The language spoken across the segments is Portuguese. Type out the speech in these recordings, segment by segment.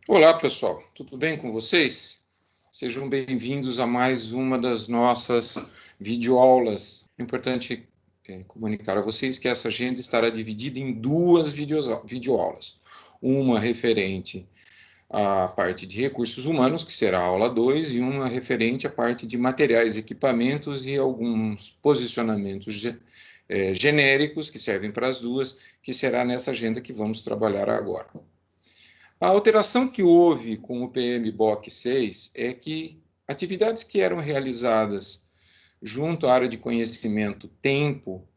Olá, pessoal. Tudo bem com vocês? Sejam bem-vindos a mais uma das nossas videoaulas. É importante comunicar a vocês que essa agenda estará dividida em duas videoaulas. Uma referente à parte de recursos humanos, que será a aula 2, e uma referente à parte de materiais, equipamentos e alguns posicionamentos genéricos que servem para as duas, que será nessa agenda que vamos trabalhar agora. A alteração que houve com o PMBOK 6 é que atividades que eram realizadas junto à área de conhecimento tempo,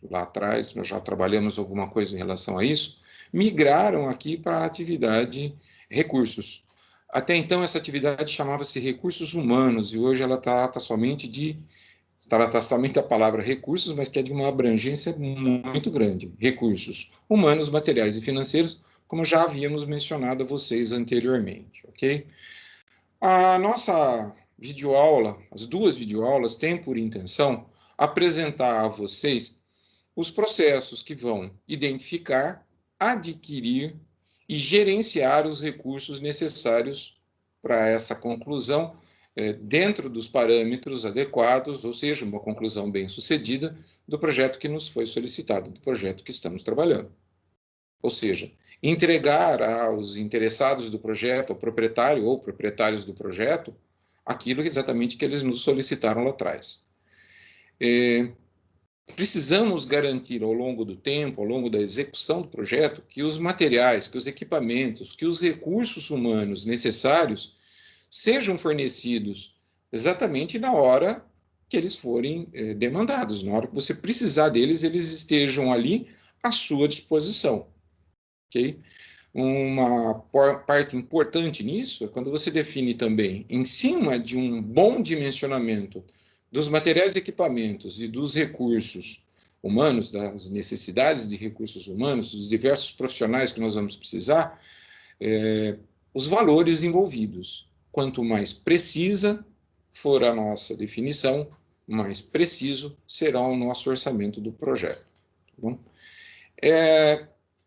lá atrás, nós já trabalhamos alguma coisa em relação a isso, migraram aqui para a atividade recursos. Até então, essa atividade chamava-se recursos humanos, e hoje ela trata somente a palavra recursos, mas que é de uma abrangência muito grande. Recursos humanos, materiais e financeiros, como já havíamos mencionado a vocês anteriormente, ok? A nossa videoaula, as duas videoaulas, têm por intenção apresentar a vocês os processos que vão identificar, adquirir e gerenciar os recursos necessários para essa conclusão, dentro dos parâmetros adequados, ou seja, uma conclusão bem-sucedida do projeto que nos foi solicitado, do projeto que estamos trabalhando. Ou seja, entregar aos interessados do projeto, ao proprietário ou proprietários do projeto, aquilo exatamente que eles nos solicitaram lá atrás. Precisamos garantir ao longo do tempo, ao longo da execução do projeto, que os materiais, que os equipamentos, que os recursos humanos necessários sejam fornecidos exatamente na hora que eles forem demandados, na hora que você precisar deles, eles estejam ali à sua disposição, ok? Uma parte importante nisso é quando você define também, em cima de um bom dimensionamento dos materiais e equipamentos e dos recursos humanos, das necessidades de recursos humanos, dos diversos profissionais que nós vamos precisar, os valores envolvidos. Quanto mais precisa for a nossa definição, mais preciso será o nosso orçamento do projeto. Tá bom?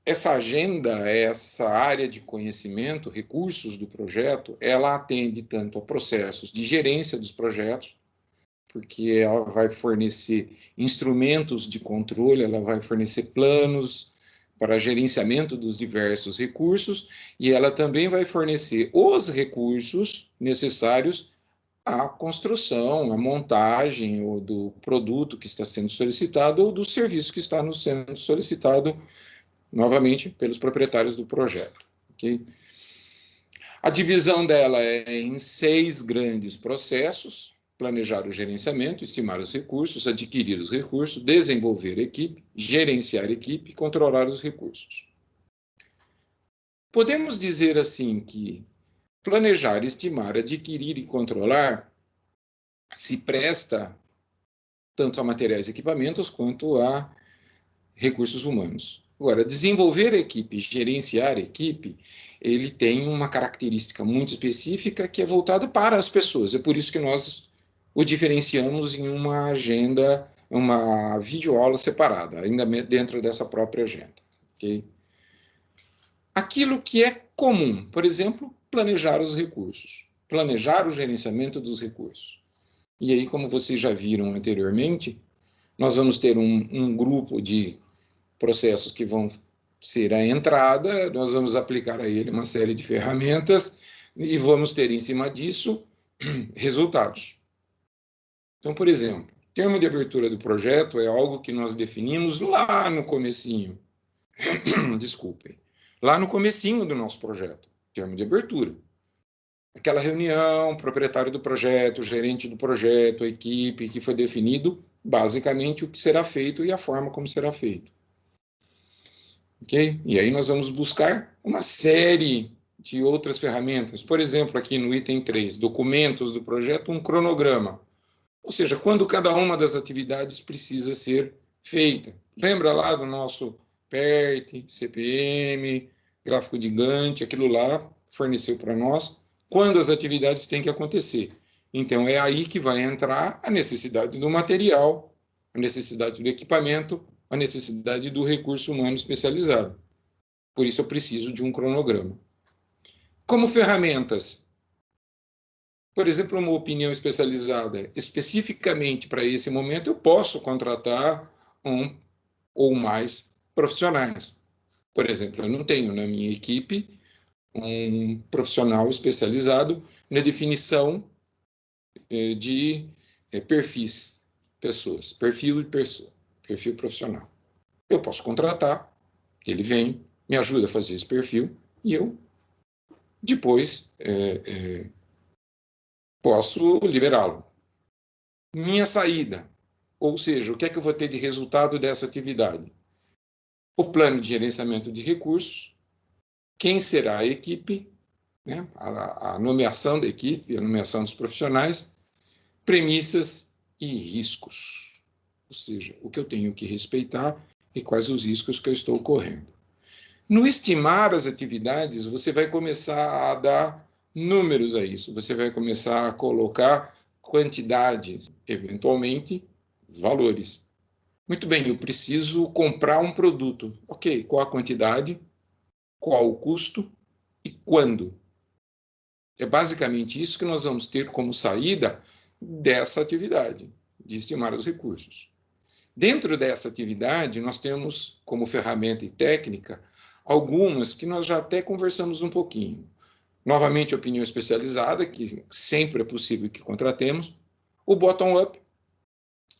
Essa agenda, essa área de conhecimento, recursos do projeto, ela atende tanto a processos de gerência dos projetos, porque ela vai fornecer instrumentos de controle, ela vai fornecer planos para gerenciamento dos diversos recursos, e ela também vai fornecer os recursos necessários à construção, à montagem ou do produto que está sendo solicitado ou do serviço que está sendo solicitado novamente pelos proprietários do projeto. Okay? A divisão dela é em 6 grandes processos: planejar o gerenciamento, estimar os recursos, adquirir os recursos, desenvolver equipe, gerenciar equipe e controlar os recursos. Podemos dizer assim que planejar, estimar, adquirir e controlar se presta tanto a materiais e equipamentos quanto a recursos humanos. Agora, desenvolver a equipe, gerenciar a equipe, ele tem uma característica muito específica que é voltada para as pessoas. É por isso que nós o diferenciamos em uma agenda, uma videoaula separada, ainda dentro dessa própria agenda. Okay? Aquilo que é comum, por exemplo, planejar os recursos, planejar o gerenciamento dos recursos. E aí, como vocês já viram anteriormente, nós vamos ter um grupo de processos que vão ser a entrada, nós vamos aplicar a ele uma série de ferramentas e vamos ter em cima disso resultados. Então, por exemplo, termo de abertura do projeto é algo que nós definimos lá no comecinho. Desculpem. Lá no comecinho do nosso projeto, termo de abertura. Aquela reunião, proprietário do projeto, gerente do projeto, a equipe, que foi definido basicamente o que será feito e a forma como será feito. Ok? E aí nós vamos buscar uma série de outras ferramentas. Por exemplo, aqui no item 3, documentos do projeto, um cronograma. Ou seja, quando cada uma das atividades precisa ser feita. Lembra lá do nosso PERT, CPM, gráfico de Gantt, aquilo lá forneceu para nós quando as atividades têm que acontecer. Então, é aí que vai entrar a necessidade do material, a necessidade do equipamento, a necessidade do recurso humano especializado. Por isso eu preciso de um cronograma. Como ferramentas, por exemplo, uma opinião especializada, especificamente para esse momento, eu posso contratar um ou mais profissionais. Por exemplo, eu não tenho na minha equipe um profissional especializado na definição de perfis, pessoas, perfil de pessoa, perfil profissional. Eu posso contratar, ele vem, me ajuda a fazer esse perfil e eu depois posso liberá-lo. Minha saída, ou seja, o que é que eu vou ter de resultado dessa atividade? O plano de gerenciamento de recursos, quem será a equipe, né? A nomeação da equipe, a nomeação dos profissionais, premissas e riscos, ou seja, o que eu tenho que respeitar e quais os riscos que eu estou correndo. No estimar as atividades, você vai começar a dar números a isso, você vai começar a colocar quantidades, eventualmente valores. Muito bem, eu preciso comprar um produto. Ok, qual a quantidade, qual o custo e quando? É basicamente isso que nós vamos ter como saída dessa atividade, de estimar os recursos. Dentro dessa atividade, nós temos como ferramenta e técnica algumas que nós já até conversamos um pouquinho. Novamente, opinião especializada, que sempre é possível que contratemos. O bottom-up,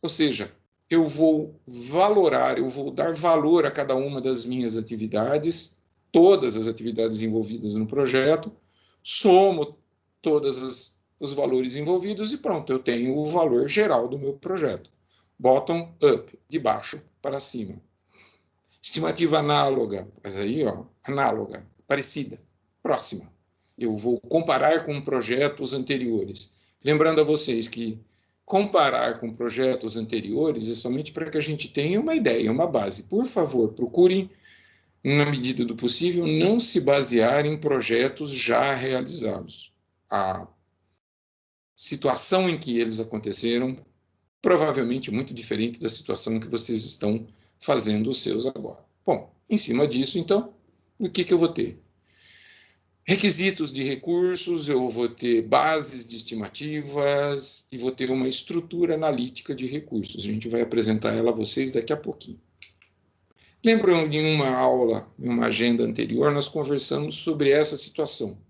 ou seja, eu vou valorar, eu vou dar valor a cada uma das minhas atividades, todas as atividades envolvidas no projeto, somo todos os valores envolvidos e pronto, eu tenho o valor geral do meu projeto. Bottom up, de baixo para cima. Estimativa análoga, mas aí, ó, análoga, parecida, próxima. Eu vou comparar com projetos anteriores. Lembrando a vocês que comparar com projetos anteriores é somente para que a gente tenha uma ideia, uma base. Por favor, procurem, na medida do possível, não se basear em projetos já realizados. A situação em que eles aconteceram provavelmente muito diferente da situação que vocês estão fazendo os seus agora. Bom, em cima disso, então, o que eu vou ter? Requisitos de recursos, eu vou ter bases de estimativas e vou ter uma estrutura analítica de recursos. A gente vai apresentar ela a vocês daqui a pouquinho. Lembram de uma aula, em uma agenda anterior, nós conversamos sobre essa situação.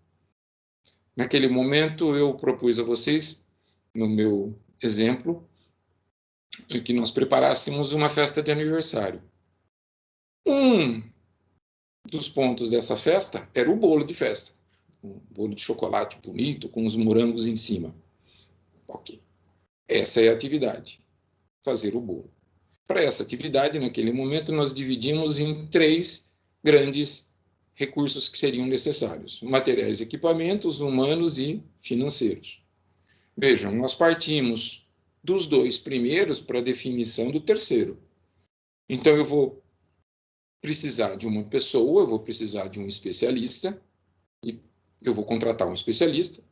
Naquele momento, eu propus a vocês, no meu exemplo, que nós preparássemos uma festa de aniversário. Um dos pontos dessa festa era o bolo de festa. Um bolo de chocolate bonito, com os morangos em cima. Ok. Essa é a atividade, fazer o bolo. Para essa atividade, naquele momento, nós dividimos em 3 grandes recursos que seriam necessários: materiais, equipamentos, humanos e financeiros. Vejam, nós partimos dos 2 primeiros para a definição do terceiro. Então, eu vou precisar de uma pessoa, eu vou precisar de um especialista, e eu vou contratar um especialista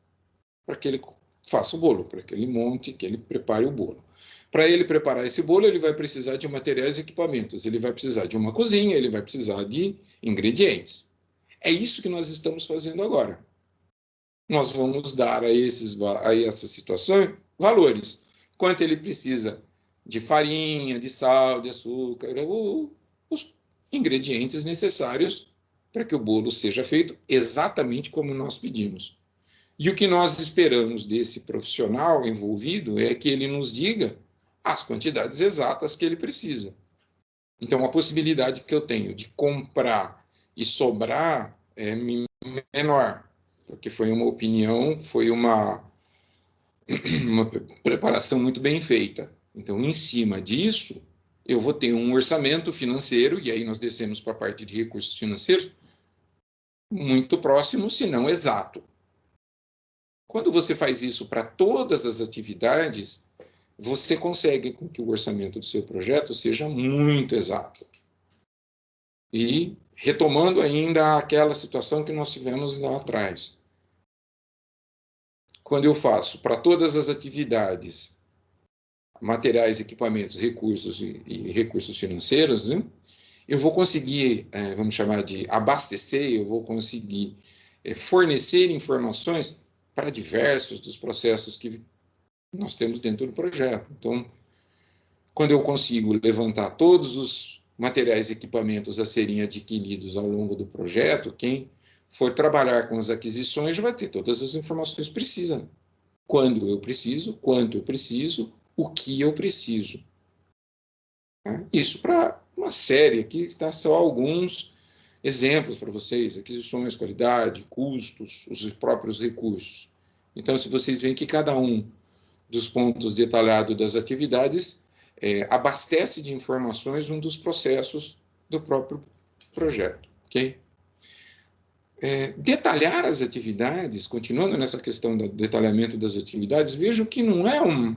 para que ele faça o bolo, para que ele monte, que ele prepare o bolo. Para ele preparar esse bolo, ele vai precisar de materiais e equipamentos, ele vai precisar de uma cozinha, ele vai precisar de ingredientes. É isso que nós estamos fazendo agora. Nós vamos dar a essas situações valores. Quanto ele precisa de farinha, de sal, de açúcar, os ingredientes necessários para que o bolo seja feito exatamente como nós pedimos. E o que nós esperamos desse profissional envolvido é que ele nos diga as quantidades exatas que ele precisa. Então, a possibilidade que eu tenho de comprar e sobrar é menor, porque foi uma opinião, foi uma preparação muito bem feita. Então, em cima disso, eu vou ter um orçamento financeiro, e aí nós descemos para a parte de recursos financeiros, muito próximo, se não exato. Quando você faz isso para todas as atividades, você consegue com que o orçamento do seu projeto seja muito exato. E retomando ainda aquela situação que nós tivemos lá atrás. Quando eu faço para todas as atividades, materiais, equipamentos, recursos e recursos financeiros, né, eu vou conseguir, vamos chamar de abastecer, eu vou conseguir fornecer informações para diversos dos processos que nós temos dentro do projeto. Então, quando eu consigo levantar todos os materiais e equipamentos a serem adquiridos ao longo do projeto, quem for trabalhar com as aquisições já vai ter todas as informações precisas. Quando eu preciso, quanto eu preciso, o que eu preciso. Isso para uma série aqui, está só alguns exemplos para vocês: aquisições, qualidade, custos, os próprios recursos. Então, se vocês veem que cada um dos pontos detalhados das atividades abastece de informações um dos processos do próprio projeto, ok? Detalhar as atividades, continuando nessa questão do detalhamento das atividades, vejo que não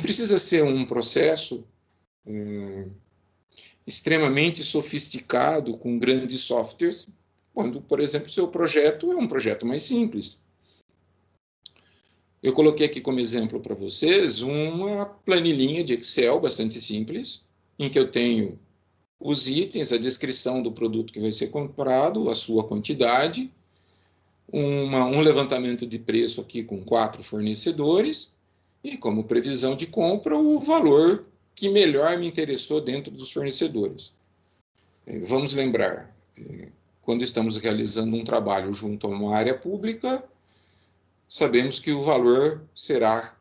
precisa ser um processo extremamente sofisticado, com grandes softwares, quando, por exemplo, seu projeto é um projeto mais simples. Eu coloquei aqui como exemplo para vocês uma planilhinha de Excel bastante simples, em que eu tenho os itens, a descrição do produto que vai ser comprado, a sua quantidade, um levantamento de preço aqui com 4 fornecedores, e como previsão de compra, o valor que melhor me interessou dentro dos fornecedores. Vamos lembrar, quando estamos realizando um trabalho junto a uma área pública, sabemos que o valor será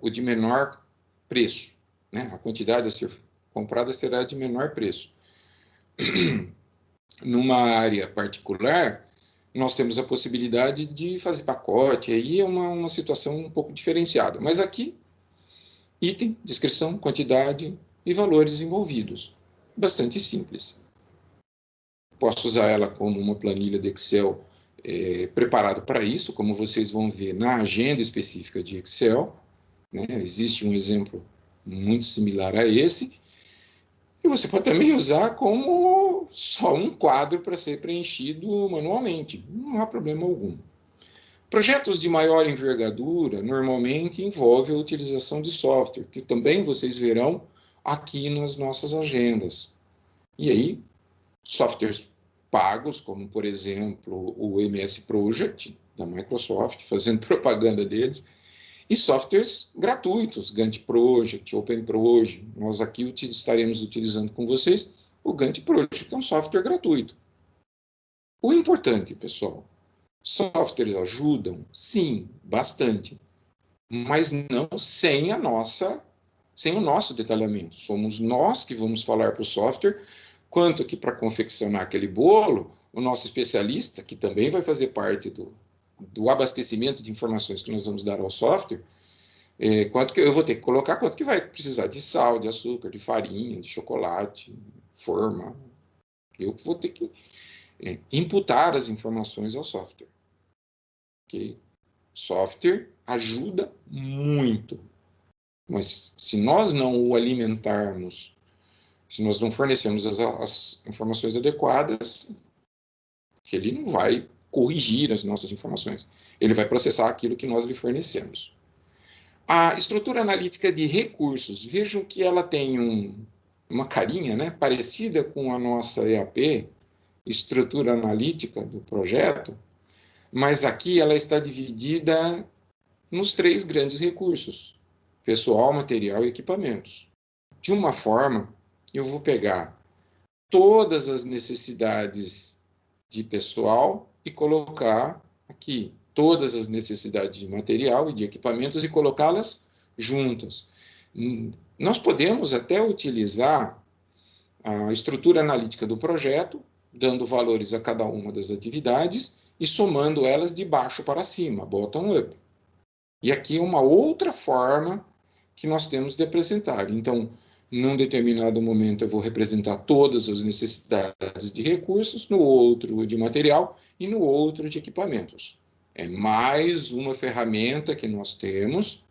o de menor preço, né? A quantidade a ser comprada será de menor preço. Numa área particular, nós temos a possibilidade de fazer pacote, aí é uma situação um pouco diferenciada. Mas aqui, item, descrição, quantidade e valores envolvidos. Bastante simples. Posso usar ela como uma planilha de Excel preparado para isso, como vocês vão ver na agenda específica de Excel, né? Existe um exemplo muito similar a esse, e você pode também usar como só um quadro para ser preenchido manualmente, não há problema algum. Projetos de maior envergadura normalmente envolvem a utilização de software, que também vocês verão aqui nas nossas agendas. E aí, softwares pagos, como, por exemplo, o MS Project, da Microsoft, fazendo propaganda deles, e softwares gratuitos, Gantt Project, Open Project. Nós aqui estaremos utilizando com vocês o Gantt Project, que é um software gratuito. O importante, pessoal, softwares ajudam? Sim, bastante, mas não sem o nosso detalhamento. Somos nós que vamos falar para o software quanto que para confeccionar aquele bolo, o nosso especialista, que também vai fazer parte do abastecimento de informações que nós vamos dar ao software, quanto que eu vou ter que colocar, quanto que vai precisar de sal, de açúcar, de farinha, de chocolate, forma. Eu vou ter que imputar as informações ao software. Okay? Software ajuda muito, mas se nós não o alimentarmos, se nós não fornecermos as informações adequadas, que ele não vai corrigir as nossas informações. Ele vai processar aquilo que nós lhe fornecemos. A estrutura analítica de recursos, vejam que ela tem uma carinha, né, parecida com a nossa EAP, estrutura analítica do projeto, mas aqui ela está dividida nos 3 grandes recursos: pessoal, material e equipamentos. De uma forma, eu vou pegar todas as necessidades de pessoal e colocar aqui todas as necessidades de material e de equipamentos e colocá-las juntas. Nós podemos até utilizar a estrutura analítica do projeto, dando valores a cada uma das atividades e somando elas de baixo para cima, bottom-up. E aqui é uma outra forma que nós temos de apresentar. Então, num determinado momento eu vou representar todas as necessidades de recursos, no outro de material e no outro de equipamentos. É mais uma ferramenta que nós temos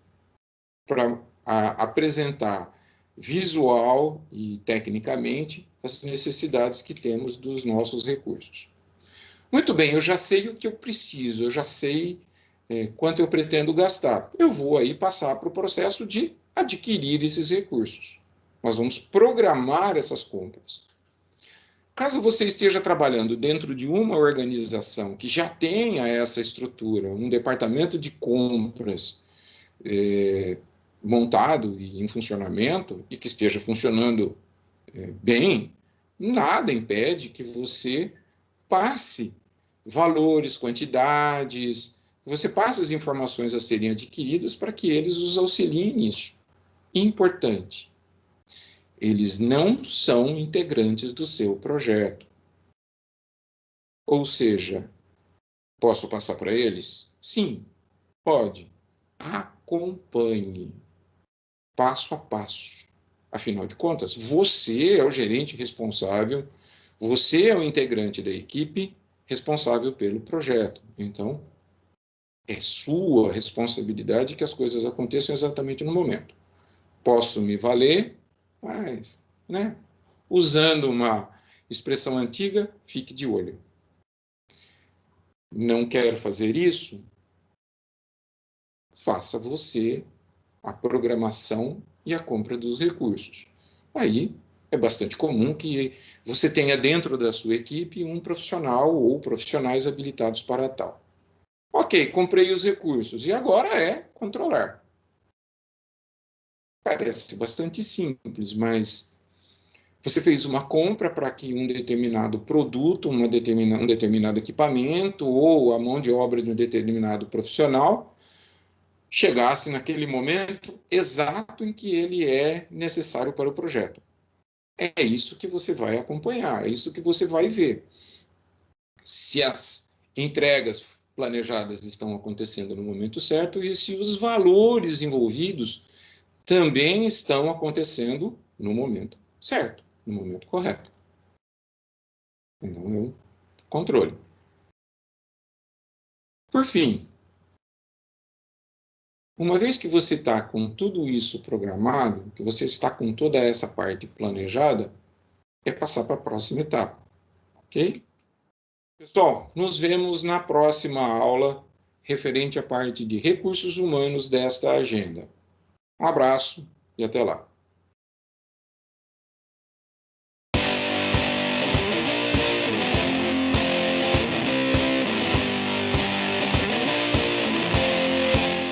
para apresentar visual e tecnicamente as necessidades que temos dos nossos recursos. Muito bem, eu já sei o que eu preciso, eu já sei quanto eu pretendo gastar. Eu vou aí passar para o processo de adquirir esses recursos. Nós vamos programar essas compras. Caso você esteja trabalhando dentro de uma organização que já tenha essa estrutura, um departamento de compras montado e em funcionamento, e que esteja funcionando bem, nada impede que você passe valores, quantidades, você passe as informações a serem adquiridas para que eles os auxiliem nisso. Importante, eles não são integrantes do seu projeto. Ou seja, posso passar para eles? Sim, pode. Acompanhe, passo a passo. Afinal de contas, você é o gerente responsável, você é o integrante da equipe responsável pelo projeto. Então, é sua responsabilidade que as coisas aconteçam exatamente no momento. Posso me valer, mas, né? Usando uma expressão antiga, fique de olho. Não quer fazer isso? Faça você a programação e a compra dos recursos. Aí é bastante comum que você tenha dentro da sua equipe um profissional ou profissionais habilitados para tal. Ok, comprei os recursos e agora é controlar. Parece bastante simples, mas você fez uma compra para que um determinado produto, um determinado equipamento ou a mão de obra de um determinado profissional chegasse naquele momento exato em que ele é necessário para o projeto. É isso que você vai acompanhar, é isso que você vai ver. Se as entregas planejadas estão acontecendo no momento certo e se os valores envolvidos também estão acontecendo no momento certo, no momento correto. Então, é um controle. Por fim, uma vez que você está com tudo isso programado, que você está com toda essa parte planejada, é passar para a próxima etapa, ok? Pessoal, nos vemos na próxima aula referente à parte de recursos humanos desta agenda. Um abraço e até lá.